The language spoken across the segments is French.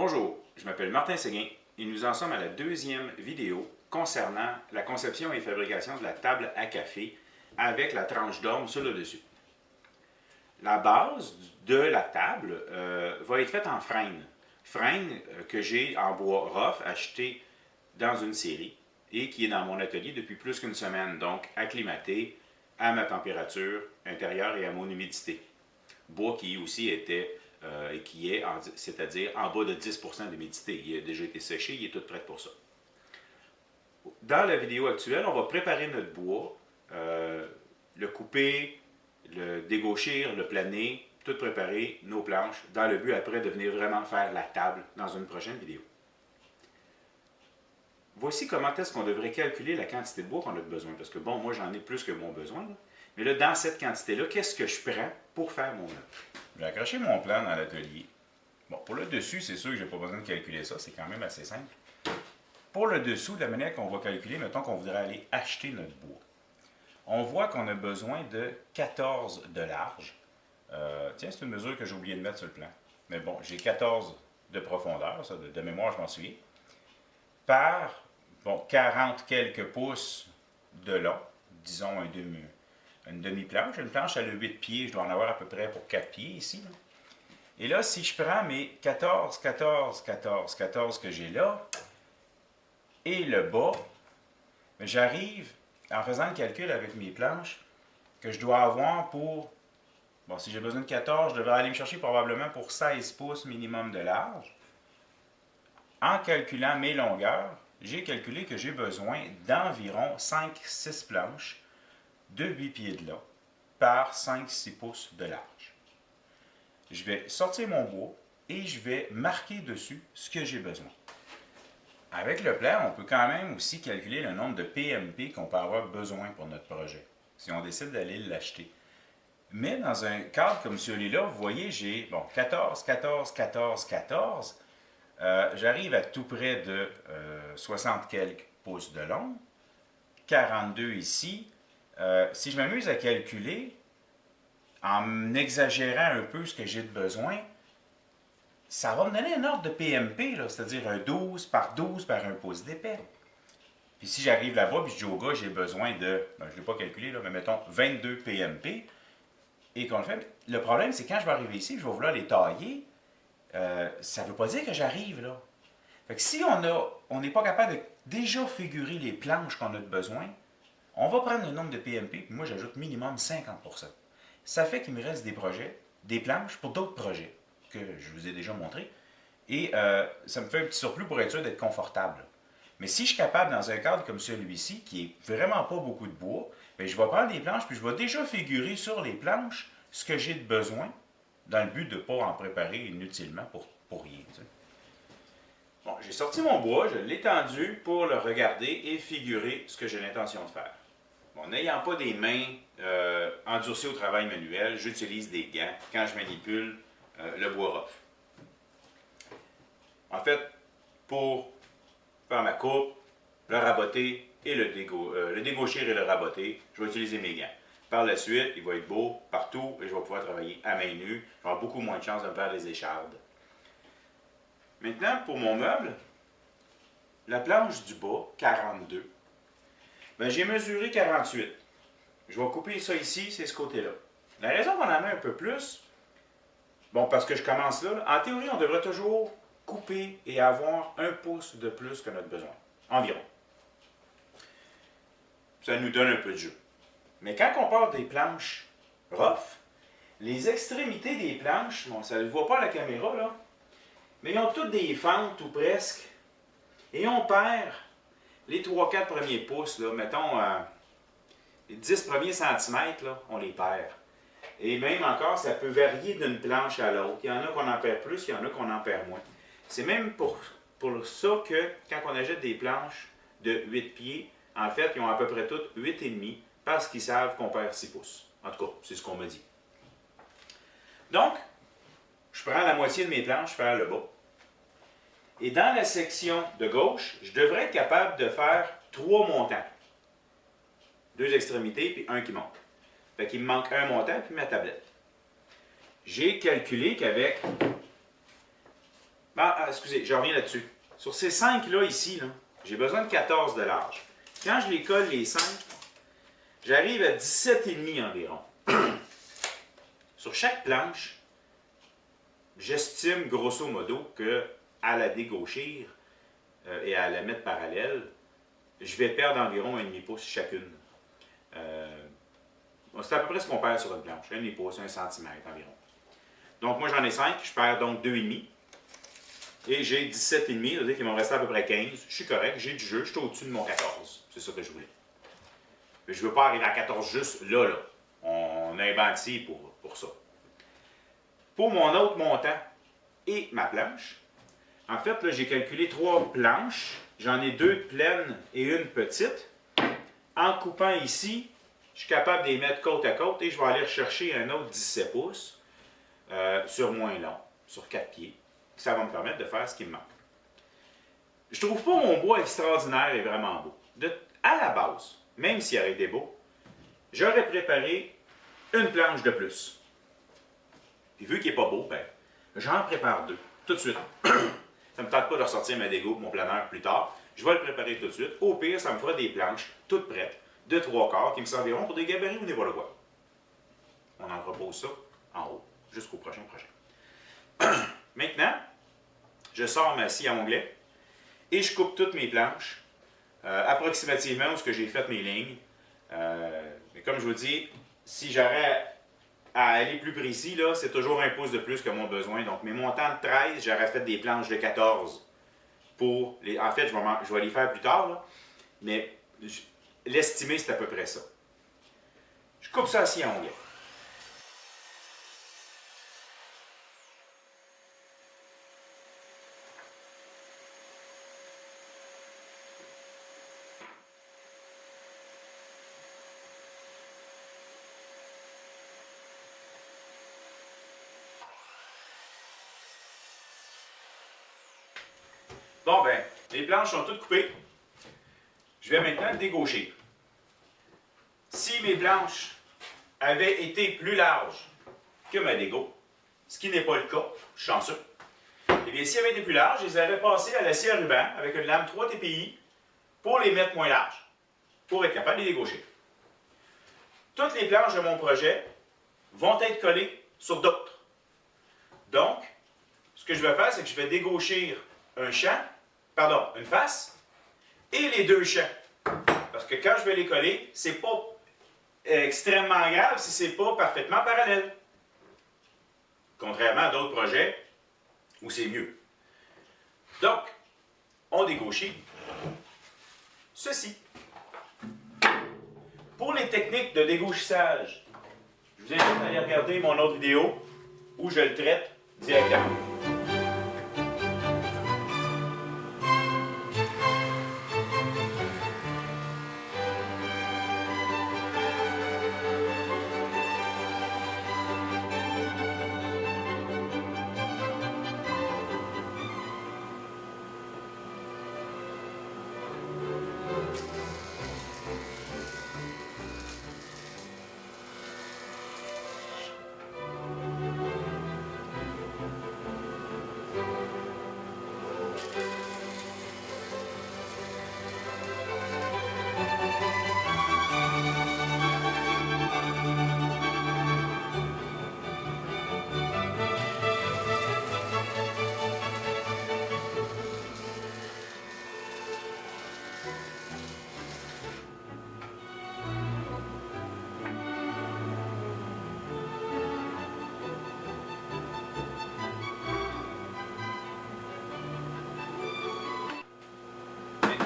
Bonjour, je m'appelle Martin Séguin et nous en sommes à la deuxième vidéo concernant la conception et fabrication de la table à café avec la tranche d'orme sur le dessus. La base de la table va être faite en frêne. Frêne que j'ai en bois rough acheté dans une série et qui est dans mon atelier depuis plus qu'une semaine, donc acclimaté à ma température intérieure et à mon humidité. Bois qui aussi était c'est-à-dire en bas de 10% d'humidité. Il a déjà été séché, il est tout prêt pour ça. Dans la vidéo actuelle, on va préparer notre bois, le couper, le dégauchir, le planer, tout préparer, nos planches, dans le but après de venir vraiment faire la table dans une prochaine vidéo. Voici comment est-ce qu'on devrait calculer la quantité de bois qu'on a besoin. Parce que bon, moi j'en ai plus que mon besoin. Là. Mais là, dans cette quantité-là, qu'est-ce que je prends pour faire mon œuvre? Je vais accrocher mon plan dans l'atelier. Bon, pour le dessus, c'est sûr que je n'ai pas besoin de calculer ça. C'est quand même assez simple. Pour le dessous, de la manière qu'on va calculer, mettons qu'on voudrait aller acheter notre bois. On voit qu'on a besoin de 14 de large. Tiens, c'est une mesure que j'ai oublié de mettre sur le plan. Mais bon, j'ai 14 de profondeur, ça, de mémoire, je m'en souviens. Par, bon, 40 quelques pouces de long, disons une demi-planche. Une planche, elle a 8 pieds, je dois en avoir à peu près pour 4 pieds ici. Là. Et là, si je prends mes 14, 14, 14, 14 que j'ai là, et le bas, j'arrive, en faisant le calcul avec mes planches, que je dois avoir pour, bon, si j'ai besoin de 14, je devrais aller me chercher probablement pour 16 pouces minimum de large. En calculant mes longueurs, j'ai calculé que j'ai besoin d'environ 5-6 planches de 8 pieds de long par 5-6 pouces de large. Je vais sortir mon bois et je vais marquer dessus ce que j'ai besoin. Avec le plan, on peut quand même aussi calculer le nombre de PMP qu'on peut avoir besoin pour notre projet, si on décide d'aller l'acheter. Mais dans un cadre comme celui-là, vous voyez, j'ai bon, 14, 14, 14, 14. J'arrive à tout près de 60 quelques pouces de long, 42 ici. Si je m'amuse à calculer, en exagérant un peu ce que j'ai de besoin, ça va me donner un ordre de PMP, c'est-à-dire un 12 par 12 par 1 pouce d'épais. Puis si j'arrive là-bas et je dis au gars, j'ai besoin de, je ne l'ai pas calculé, là, mais mettons 22 PMP, et qu'on le fait, le problème, c'est quand je vais arriver ici, je vais vouloir les tailler, ça ne veut pas dire que j'arrive là. Fait que si on n'est pas capable de déjà figurer les planches qu'on a de besoin, on va prendre le nombre de PMP, puis moi j'ajoute minimum 50%. Ça fait qu'il me reste des projets, des planches pour d'autres projets que je vous ai déjà montrés, et ça me fait un petit surplus pour être sûr d'être confortable. Mais si je suis capable, dans un cadre comme celui-ci, qui est vraiment pas beaucoup de bois, bien, je vais prendre des planches, puis je vais déjà figurer sur les planches ce que j'ai de besoin, dans le but de ne pas en préparer inutilement pour rien. Tu sais. Bon, j'ai sorti mon bois, je l'ai tendu pour le regarder et figurer ce que j'ai l'intention de faire. Bon, n'ayant pas des mains endurcies au travail manuel, j'utilise des gants quand je manipule le bois rough. En fait, pour faire ma coupe, le raboter et le dégauchir et le raboter, je vais utiliser mes gants. Par la suite, il va être beau partout et je vais pouvoir travailler à main nue. Je vais avoir beaucoup moins de chances de me faire des échardes. Maintenant, pour mon meuble, la planche du bas, 42, ben, j'ai mesuré 48. Je vais couper ça ici, c'est ce côté-là. La raison qu'on en met un peu plus, bon, parce que je commence là, en théorie, on devrait toujours couper et avoir 1 pouce de plus que notre besoin, environ. Ça nous donne un peu de jeu. Mais quand on part des planches rough, les extrémités des planches, bon, ça ne le voit pas à la caméra, là, mais ils ont toutes des fentes ou presque, et on perd les 3-4 premiers pouces, là, mettons les 10 premiers centimètres, là, on les perd. Et même encore, ça peut varier d'une planche à l'autre. Il y en a qu'on en perd plus, il y en a qu'on en perd moins. C'est même pour ça que quand on achète des planches de 8 pieds, en fait, ils ont à peu près toutes 8,5 parce qu'ils savent qu'on perd 6 pouces. En tout cas, c'est ce qu'on me dit. Donc, je prends la moitié de mes planches, je fais le bas. Et dans la section de gauche, je devrais être capable de faire 3 montants. 2 extrémités, puis un qui monte. Fait qu'il me manque un montant, puis ma tablette. J'ai calculé qu'avec Excusez, je reviens là-dessus. Sur ces 5-là ici, là, j'ai besoin de 14 de large. Quand je les colle, les 5, j'arrive à 17,5 environ. Sur chaque planche, j'estime grosso modo qu'à la dégauchir et à la mettre parallèle, je vais perdre environ 1,5 pouce chacune. C'est à peu près ce qu'on perd sur une planche, 1,5 pouce, 1 cm environ. Donc moi j'en ai 5, je perds donc 2,5. Et j'ai 17,5, ça veut dire qu'il m'en reste à peu près 15. Je suis correct, j'ai du jeu, je suis au-dessus de mon 14. C'est ça que je voulais. Mais je ne veux pas arriver à 14 juste là. On a inventé pour ça. Pour mon autre montant et ma planche, en fait, là, j'ai calculé 3 planches. J'en ai 2 pleines et une petite. En coupant ici, je suis capable de les mettre côte à côte et je vais aller rechercher un autre 17 pouces sur moins long, sur 4 pieds. Ça va me permettre de faire ce qui me manque. Je trouve pas mon bois extraordinaire et vraiment beau. À la base, même s'il aurait été beau, j'aurais préparé une planche de plus. Puis vu qu'il n'est pas beau, ben, j'en prépare 2, tout de suite. Ça ne me tente pas de ressortir ma dégo pour mon planeur plus tard. Je vais le préparer tout de suite. Au pire, ça me fera des planches toutes prêtes, de 3/4, qui me serviront pour des gabarits ou des voilà quoi. On en repose ça en haut, jusqu'au prochain projet. Maintenant, je sors ma scie à onglet et je coupe toutes mes planches, approximativement où ce que j'ai fait mes lignes. Mais comme je vous dis, si j'aurais à aller plus précis, là, c'est toujours 1 pouce de plus que mon besoin. Donc mes montants de 13, j'aurais fait des planches de 14. En fait, je vais les faire plus tard, là, mais l'estimer, c'est à peu près ça. Je coupe ça à scie à onglet. Bon, ben, les planches sont toutes coupées. Je vais maintenant dégaucher. Si mes planches avaient été plus larges que ma dégo, ce qui n'est pas le cas, je suis chanceux, eh bien, si elles avaient été plus larges, je les aurais passées à la scie à ruban avec une lame 3 TPI pour les mettre moins larges, pour être capable de les dégaucher. Toutes les planches de mon projet vont être collées sur d'autres. Donc, ce que je vais faire, c'est que je vais dégauchir une face, et les 2 champs. Parce que quand je vais les coller, c'est pas extrêmement grave si c'est pas parfaitement parallèle. Contrairement à d'autres projets où c'est mieux. Donc, on dégauchit ceci. Pour les techniques de dégauchissage, je vous invite à aller regarder mon autre vidéo où je le traite directement.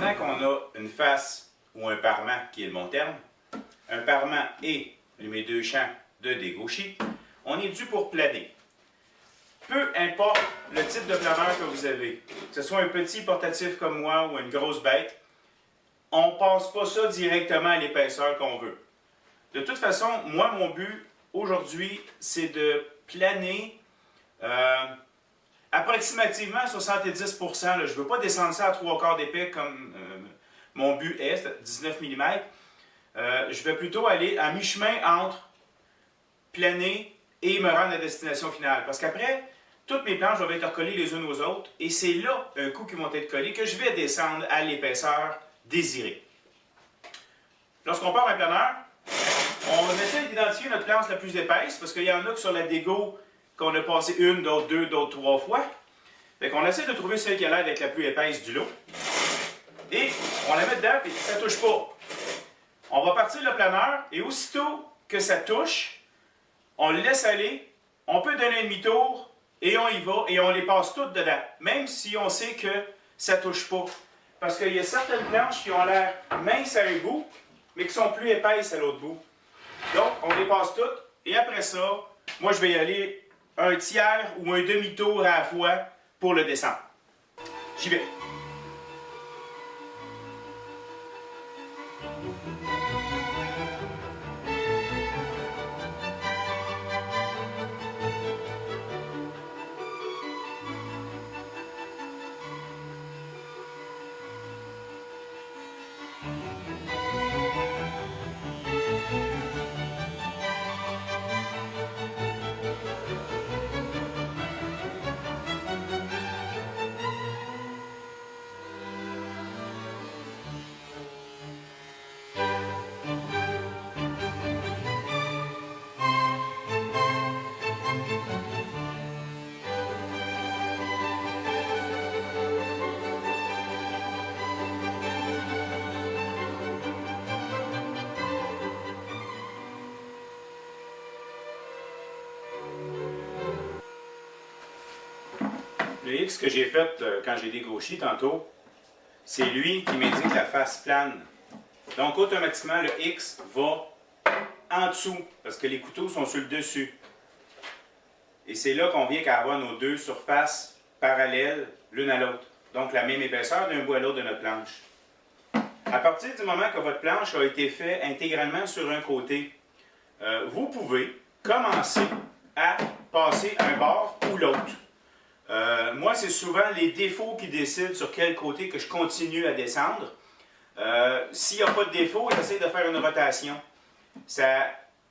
Maintenant qu'on a une face ou un parement qui est le mon terme, un parement et mes 2 champs de dégauchis, on est dû pour planer. Peu importe le type de planeur que vous avez, que ce soit un petit portatif comme moi ou une grosse bête, on ne passe pas ça directement à l'épaisseur qu'on veut. De toute façon, moi, mon but aujourd'hui, c'est de planer approximativement 70%. Là, je ne veux pas descendre ça à 3/4 d'épais comme mon but est, 19 mm. Je vais plutôt aller à mi-chemin entre planer et me rendre à la destination finale. Parce qu'après, toutes mes planches doivent être recollées les unes aux autres et c'est là, un coup qu'ils vont être collés, que je vais descendre à l'épaisseur désirée. Lorsqu'on part un planeur, on essaie d'identifier notre planche la plus épaisse parce qu'il y en a que sur la dégo qu'on a passé une, d'autres deux, d'autres trois fois. Fait qu'on essaie de trouver celle qui a l'air d'être la plus épaisse du lot. Et on la met dedans et ça ne touche pas. On va partir le planeur et aussitôt que ça touche, on le laisse aller, on peut donner un demi-tour et on y va et on les passe toutes dedans. Même si on sait que ça ne touche pas. Parce qu'il y a certaines planches qui ont l'air minces à un bout, mais qui sont plus épaisses à l'autre bout. Donc, on les passe toutes et après ça, moi je vais y aller un tiers ou un demi-tour à la fois pour le descendre. J'y vais. Le X que j'ai fait quand j'ai dégauché tantôt, c'est lui qui m'indique la face plane. Donc automatiquement, le X va en dessous, parce que les couteaux sont sur le dessus. Et c'est là qu'on vient qu'à avoir nos deux surfaces parallèles l'une à l'autre. Donc la même épaisseur d'un bout à l'autre de notre planche. À partir du moment que votre planche a été faite intégralement sur un côté, vous pouvez commencer à passer un bord ou l'autre. Moi, c'est souvent les défauts qui décident sur quel côté que je continue à descendre. S'il n'y a pas de défaut, j'essaie de faire une rotation. Ça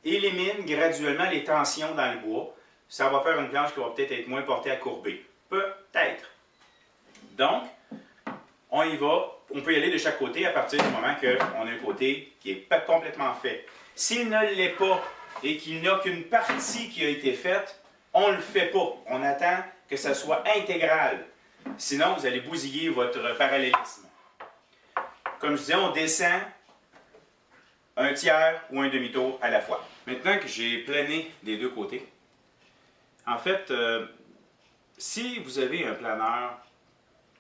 élimine graduellement les tensions dans le bois. Ça va faire une planche qui va peut-être être moins portée à courber. Peut-être. Donc, on y va. On peut y aller de chaque côté à partir du moment qu'on a un côté qui n'est pas complètement fait. S'il ne l'est pas et qu'il n'y a qu'une partie qui a été faite, on ne le fait pas. On attend que ça soit intégral. Sinon, vous allez bousiller votre parallélisme. Comme je disais, on descend un tiers ou un demi-tour à la fois. Maintenant que j'ai plané des deux côtés, en fait, si vous avez un planeur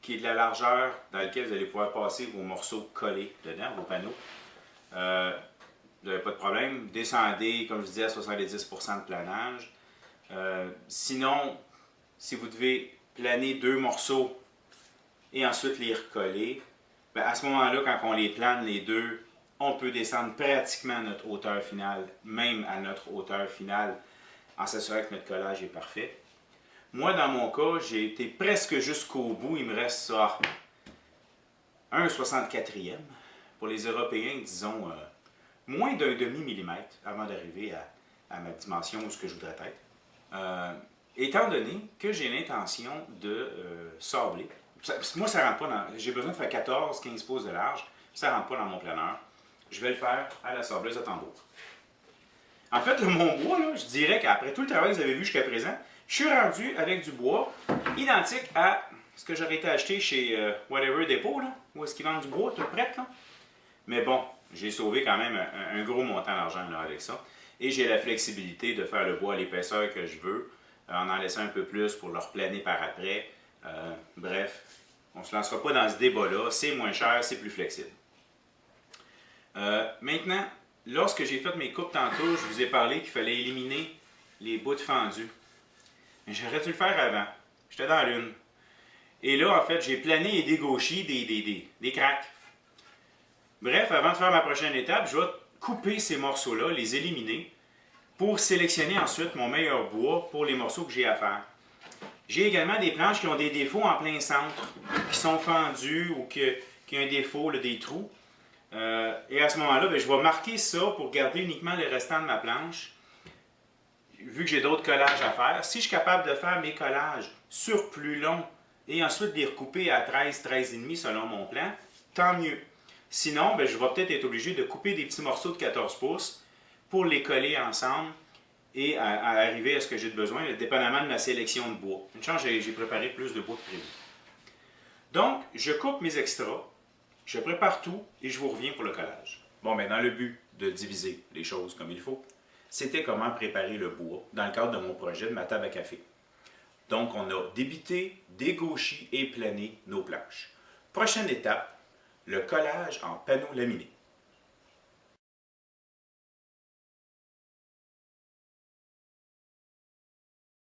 qui est de la largeur dans lequel vous allez pouvoir passer vos morceaux collés dedans, vos panneaux, vous n'avez pas de problème. Descendez, comme je disais, à 70% de planage. Sinon, si vous devez planer deux morceaux et ensuite les recoller, bien à ce moment-là, quand on les plane les deux, on peut descendre pratiquement à notre hauteur finale, même à notre hauteur finale, en s'assurant que notre collage est parfait. Moi, dans mon cas, j'ai été presque jusqu'au bout. Il me reste ça, un 64e. Pour les Européens, disons, moins d'un demi-millimètre avant d'arriver à ma dimension où ce que je voudrais être. Étant donné que j'ai l'intention de sabler, moi ça rentre pas dans, j'ai besoin de faire 14-15 pouces de large, ça rentre pas dans mon planeur, je vais le faire à la sableuse à tambour. En fait, mon bois, là, je dirais qu'après tout le travail que vous avez vu jusqu'à présent, je suis rendu avec du bois identique à ce que j'aurais été acheté chez Whatever Depot, là, où est-ce qu'ils vendent du bois tout prêt, là. Mais bon, j'ai sauvé quand même un gros montant d'argent avec ça. Et j'ai la flexibilité de faire le bois à l'épaisseur que je veux, en laissant un peu plus pour le replaner par après. Bref, on ne se lancera pas dans ce débat-là. C'est moins cher, c'est plus flexible. Maintenant, lorsque j'ai fait mes coupes tantôt, je vous ai parlé qu'il fallait éliminer les bouts fendus. Mais j'aurais dû le faire avant. J'étais dans l'une. Et là, en fait, j'ai plané et dégauché des craques. Bref, avant de faire ma prochaine étape, je vais couper ces morceaux-là, les éliminer, pour sélectionner ensuite mon meilleur bois pour les morceaux que j'ai à faire. J'ai également des planches qui ont des défauts en plein centre, qui sont fendues ou qui ont un défaut, là, des trous. Et à ce moment-là, je vais marquer ça pour garder uniquement le restant de ma planche. Vu vu que j'ai d'autres collages à faire, si je suis capable de faire mes collages sur plus long et ensuite les recouper à 13, 13,5 selon mon plan, tant mieux. Sinon, ben, je vais peut-être être obligé de couper des petits morceaux de 14 pouces pour les coller ensemble et à arriver à ce que j'ai besoin, dépendamment de ma sélection de bois. Une chance, j'ai préparé plus de bois que prévu. Donc, je coupe mes extras, je prépare tout et je vous reviens pour le collage. Bon, mais dans le but de diviser les choses comme il faut, c'était comment préparer le bois dans le cadre de mon projet de ma table à café. Donc, on a débité, dégauchi et plané nos planches. Prochaine étape, le collage en panneaux laminés.